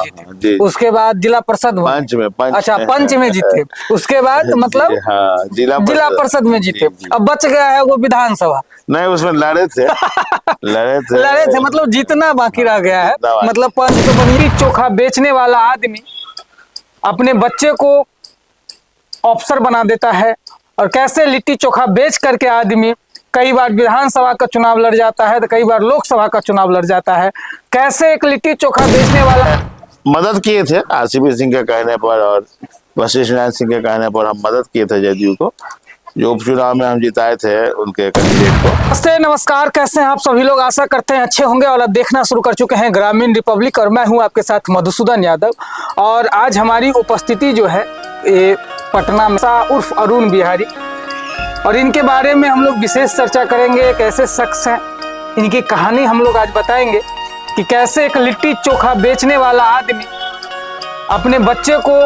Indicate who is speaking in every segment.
Speaker 1: जीते।
Speaker 2: जी।
Speaker 1: उसके बाद जिला परिषद में,
Speaker 2: पंच में,
Speaker 1: अच्छा पंच में जीते। उसके बाद मतलब
Speaker 2: हाँ, जिला
Speaker 1: परिषद में जीते।
Speaker 2: जी।
Speaker 1: अब बच गया है वो विधानसभा।
Speaker 2: नहीं, उसमें लड़े थे
Speaker 1: लड़े थे मतलब जीतना बाकी रह गया है। मतलब पंच तो पनीर चोखा बेचने वाला आदमी अपने बच्चे को अफसर बना देता है, और कैसे लिट्टी चोखा बेच करके आदमी कई बार विधानसभा का चुनाव लड़ जाता है, तो कई बार लोकसभा का चुनाव लड़ जाता है। कैसे एक लिट्टी चोखा बेचने वाला
Speaker 2: मदद किए थे आरसीपी सिंह के कहने पर और वशिष्ठ नारायण सिंह के कहने पर हम मदद किए थे जदयू को, जो उपचुनाव में हम जिताए थे उनके कैंडिडेट को।
Speaker 1: नमस्ते, नमस्कार, कैसे हैं आप सभी लोग? आशा करते हैं अच्छे होंगे। और अब देखना शुरू कर चुके हैं ग्रामीण रिपब्लिक, और मैं हूं आपके साथ मधुसूदन यादव। और आज हमारी उपस्थिति जो है ये पटना में उर्फ अरुण बिहारी, और इनके बारे में हम लोग विशेष चर्चा करेंगे। एक ऐसे शख्स हैं, इनकी कहानी हम लोग आज बताएंगे कि कैसे एक लिट्टी चोखा बेचने वाला आदमी अपने बच्चे को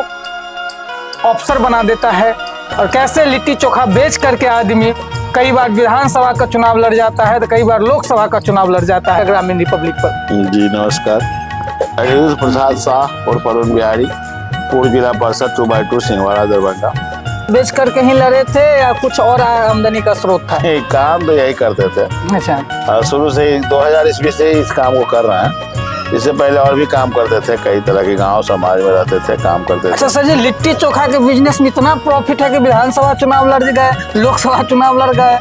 Speaker 1: अफसर बना देता है, और कैसे लिट्टी चोखा बेच करके आदमी कई बार विधानसभा का चुनाव लड़ जाता है, तो कई बार लोकसभा का चुनाव लड़ जाता है। ग्रामीण रिपब्लिक पर
Speaker 2: जी नमस्कार। अनिरुद्ध प्रसाद शाह और अरुण बिहारी, पूर्व जिला परिषद 2x2 सिंहवाड़ा दरभंगा।
Speaker 1: बेच करके ही लड़े थे या कुछ और आमदनी का स्रोत था?
Speaker 2: काम तो यही करते थे।
Speaker 1: अच्छा।
Speaker 2: शुरू से 2000 ईस्वी से इस काम को कर रहे हैं। इससे पहले और भी काम करते थे, कई तरह के गांव समाज में रहते थे, काम करते थे।
Speaker 1: अच्छा सर जी, लिट्टी चोखा के बिजनेस में इतना प्रॉफिट है कि विधानसभा चुनाव लड़ गए, लोकसभा चुनाव लड़ गए,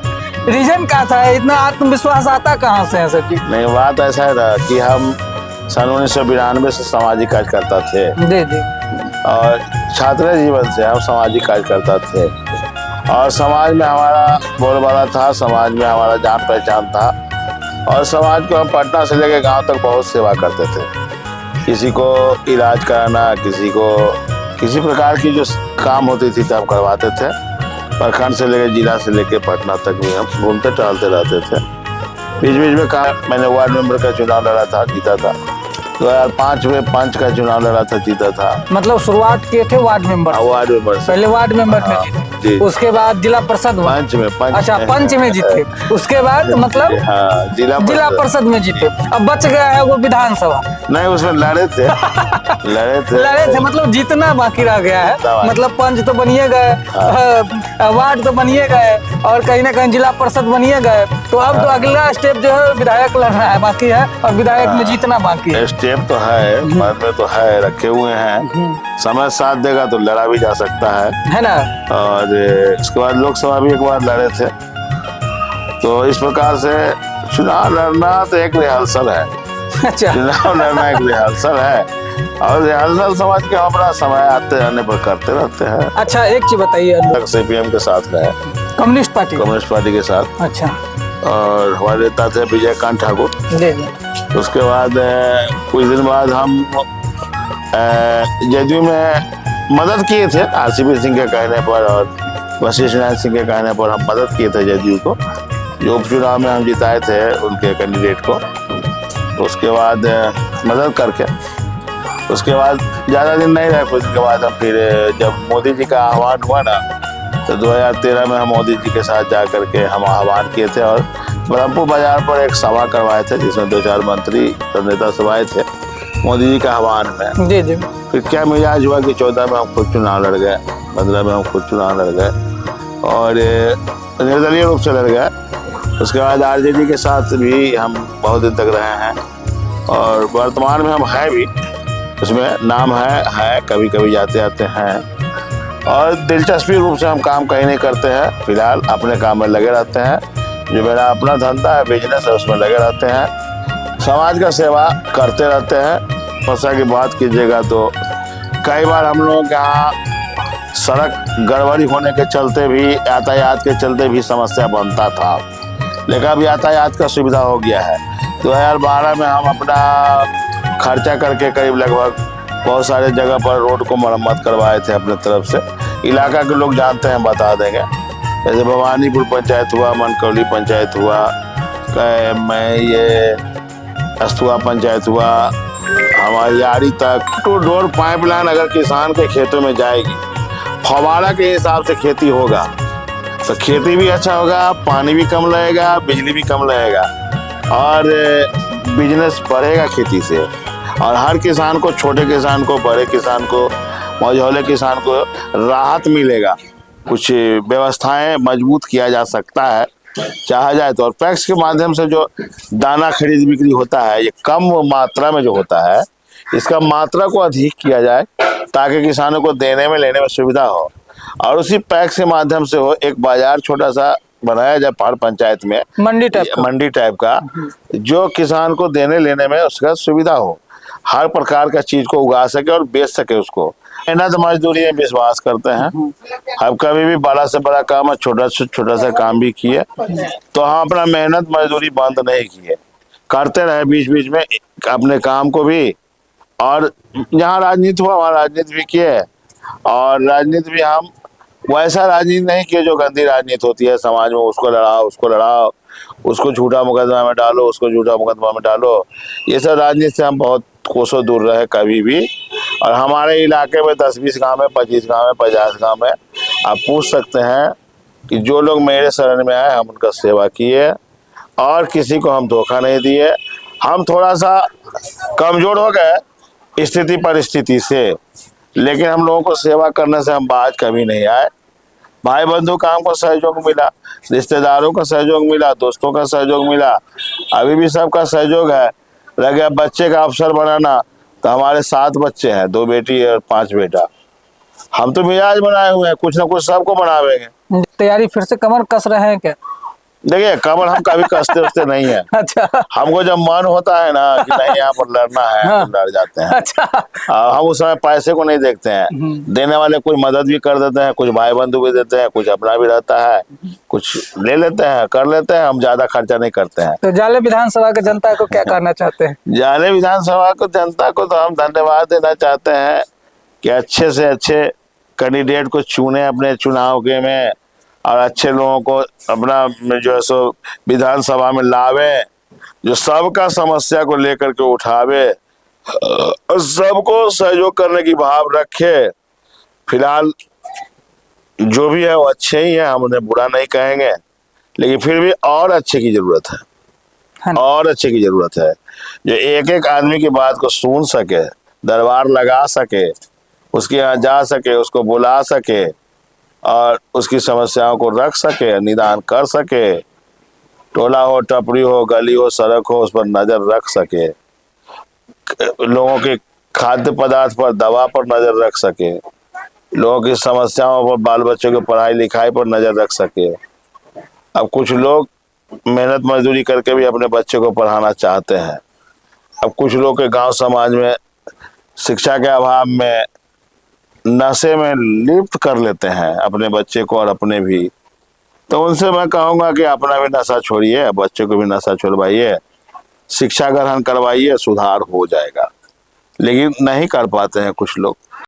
Speaker 1: रीजन क्या था? इतना आत्मविश्वास आता कहाँ से है सर जी?
Speaker 2: नहीं, बात ऐसा है ना कि हम सन 1992 से सामाजिक कार्य करता थे।
Speaker 1: जी।
Speaker 2: और छात्र जीवन से हम सामाजिक कार्य करता थे, और समाज में हमारा बोलबाला था, समाज में हमारा जान पहचान था, और समाज को हम पटना से लेकर गांव तक बहुत सेवा करते थे। किसी को इलाज कराना, किसी को किसी प्रकार की जो काम होती थी तो हम करवाते थे। प्रखंड से लेकर जिला से लेकर पटना तक भी हम घूमते टहलते रहते थे। बीच बीच में मैंने वार्ड मेंबर का चुनाव लड़ा था, जीता था। 2005 में पंच का चुनाव लड़ा था, जीता था।
Speaker 1: मतलब शुरुआत किए थे वार्ड मेंबर?
Speaker 2: वार्ड मेंबर
Speaker 1: पहले वार्ड मेंबर में जीते, उसके बाद जिला परिषद में,
Speaker 2: पंच में,
Speaker 1: अच्छा पंच में जीते। उसके बाद मतलब जिला परिषद में जीते। अब बच गया है वो विधानसभा।
Speaker 2: नहीं, उसमें लड़े थे
Speaker 1: लड़े थे मतलब जीतना बाकी रह गया है। मतलब पंच तो बनिए गए, वार्ड तो बनिए गए, और कहीं ना कहीं जिला परिषद बनिए गए। तो अब तो अगला स्टेप जो है विधायक लड़ना है बाकी है, और विधायक में जीतना बाकी है।
Speaker 2: स्टेप तो है, मन में तो है, रखे हुए हैं। समय साथ देगा तो लड़ा भी जा सकता है
Speaker 1: ना।
Speaker 2: और इसके बाद लोकसभा भी एक बार लड़े थे। तो इस प्रकार से चुनाव लड़ना तो एक रिहर्सल है।
Speaker 1: अच्छा।
Speaker 2: चुनाव लड़ना एक रिहर्सल है, और रिहर्सल समझ के अपना समय आते जाने पर करते रहते हैं।
Speaker 1: अच्छा एक चीज बताइए,
Speaker 2: सीपीएम के साथ गए,
Speaker 1: कम्युनिस्ट पार्टी के
Speaker 2: साथ।
Speaker 1: अच्छा।
Speaker 2: और हमारे नेता थे विजयकांत ठाकुर। उसके बाद कुछ दिन बाद हम जदयू में मदद किए थे आरसीपी सिंह के कहने पर और वशिष्ठ नारायण सिंह के कहने पर हम मदद किए थे जदयू को, जो उपचुनाव में हम जिताए थे उनके कैंडिडेट को। उसके बाद मदद करके उसके बाद ज़्यादा दिन नहीं रहे। कुछ दिन के बाद हम फिर जब मोदी जी का आह्वान हुआ ना, तो 2013 में हम मोदी जी के साथ जा करके हम आह्वान किए थे, और ब्रह्मपुर बाजार पर एक सभा करवाए थे जिसमें 2-4 मंत्री और नेता सब आए थे मोदी जी के आह्वान में। जी। फिर क्या मिजाज हुआ कि 14 में हम खुद चुनाव लड़ गए, 15 में हम खुद चुनाव लड़ गए, और निर्दलीय रूप से लड़ गए। उसके बाद आरजेडी के साथ भी हम बहुत दिन तक रहे हैं, और वर्तमान में हम हैं भी, उसमें नाम है कभी कभी जाते आते हैं, और दिलचस्पी रूप से हम काम कहीं नहीं करते हैं। फिलहाल अपने काम में लगे रहते हैं। जो मेरा अपना धंधा है, बिजनेस है, उसमें लगे रहते हैं। समाज का सेवा करते रहते हैं। समस्या की बात कीजिएगा तो कई बार हम लोग यहाँ सड़क गड़बड़ी होने के चलते भी, यातायात के चलते भी समस्या बनता था, लेकिन अब यातायात का सुविधा हो गया है। 2012 में हम अपना खर्चा करके करीब लगभग बहुत सारे जगह पर रोड को मरम्मत करवाए थे अपने तरफ से। इलाका के लोग जानते हैं, बता देंगे। जैसे भवानीपुर पंचायत हुआ, मनकौली पंचायत हुआ, मैं ये अस्तुआ पंचायत हुआ, हमारी यारी तक टू डोर पाइपलाइन अगर किसान के खेतों में जाएगी, फवारा के हिसाब से खेती होगा तो खेती भी अच्छा होगा, पानी भी कम लगेगा, बिजली भी कम लगेगा, और बिजनेस बढ़ेगा खेती से। और हर किसान को, छोटे किसान को, बड़े किसान को, मझौले किसान को राहत मिलेगा। कुछ व्यवस्थाएं मजबूत किया जा सकता है चाहा जाए तो। और पैक्स के माध्यम से जो दाना खरीद बिक्री होता है, ये कम मात्रा में जो होता है, इसका मात्रा को अधिक किया जाए ताकि किसानों को देने में लेने में सुविधा हो। और उसी पैक्स के माध्यम से हो एक बाजार छोटा सा बनाया जाए पहाड़ पंचायत में,
Speaker 1: मंडी टाइप
Speaker 2: का, जो किसान को देने लेने में उसका सुविधा हो, हर प्रकार का चीज को उगा सके और बेच सके उसको। मेहनत मजदूरी में विश्वास करते हैं हम। कभी भी बड़ा से बड़ा काम है, छोटा से छोटा सा काम भी किए तो हम अपना मेहनत मजदूरी बंद नहीं किए, करते रहे बीच बीच में अपने काम को भी। और जहाँ राजनीति हुआ वहाँ राजनीति भी किए, और राजनीति भी हम वैसा राजनीति नहीं किए जो गंदी राजनीति होती है समाज में, उसको लड़ाओ, उसको झूठा मुकदमा में डालो, उसको झूठा मुकदमा में डालो। ये सब राजनीति से हम बहुत कोसों दूर रहे कभी भी। और हमारे इलाके में 10-20 गांव में, 25 गांव में, 50 गांव में आप पूछ सकते हैं कि जो लोग मेरे शरण में आए हम उनका सेवा किए और किसी को हम धोखा नहीं दिए। हम थोड़ा सा कमजोर हो गए स्थिति परिस्थिति से, लेकिन हम लोगों को सेवा करने से हम बाज कभी नहीं आए। भाई बंधु का हमको सहयोग मिला, रिश्तेदारों का सहयोग मिला, दोस्तों का सहयोग मिला, अभी भी सबका सहयोग है। लगे बच्चे का अवसर बनाना तो हमारे 7 बच्चे हैं, 2 बेटी और 5 बेटा। हम तो मिजाज बनाए हुए हैं, कुछ ना कुछ सबको बनावेंगे।
Speaker 1: तैयारी फिर से कमर कस रहे हैं क्या?
Speaker 2: देखिए कमर हम कभी कसते उसते नहीं है।
Speaker 1: अच्छा।
Speaker 2: हमको जब मन होता है ना कि नहीं यहाँ पर लड़ना है,
Speaker 1: हाँ।
Speaker 2: तो लड़ जाते हैं।
Speaker 1: अच्छा।
Speaker 2: हम उस समय पैसे को नहीं देखते हैं, देने वाले कुछ मदद भी कर देते हैं, कुछ भाई बंधु भी देते हैं, कुछ अपना भी रहता है, कुछ ले लेते हैं, कर लेते हैं। हम ज्यादा खर्चा नहीं करते हैं।
Speaker 1: तो जाले विधानसभा के जनता को क्या कहना चाहते हैं?
Speaker 2: जाले विधानसभा को जनता को तो हम धन्यवाद देना चाहते हैं कि अच्छे से अच्छे कैंडिडेट को चुने अपने चुनाव के में, और अच्छे लोगों को अपना जो है सो विधानसभा में लावे, जो सबका समस्या को लेकर के उठावे और सबको सहयोग करने की भाव रखे। फिलहाल जो भी है वो अच्छे ही है, हम उन्हें बुरा नहीं कहेंगे, लेकिन फिर भी और अच्छे की जरूरत है, और अच्छे की जरूरत है जो एक एक आदमी की बात को सुन सके, दरबार लगा सके, उसके यहाँ जा सके, उसको बुला सके और उसकी समस्याओं को रख सके, निदान कर सके। टोला हो, टपरी हो, गली हो, सड़क हो, उस पर नजर रख सके, लोगों के खाद्य पदार्थ पर, दवा पर नजर रख सके, लोगों की समस्याओं पर, बाल बच्चों की पढ़ाई लिखाई पर नजर रख सके। अब कुछ लोग मेहनत मजदूरी करके भी अपने बच्चे को पढ़ाना चाहते हैं। अब कुछ लोग के गांव समाज में शिक्षा के अभाव में नशे में लिप्त कर लेते हैं अपने बच्चे को और अपने भी। तो उनसे मैं कहूँगा कि अपना भी नशा छोड़िए, बच्चे को भी नशा छुड़वाइए, शिक्षा ग्रहण करवाइए, सुधार हो जाएगा। लेकिन नहीं कर पाते हैं कुछ लोग।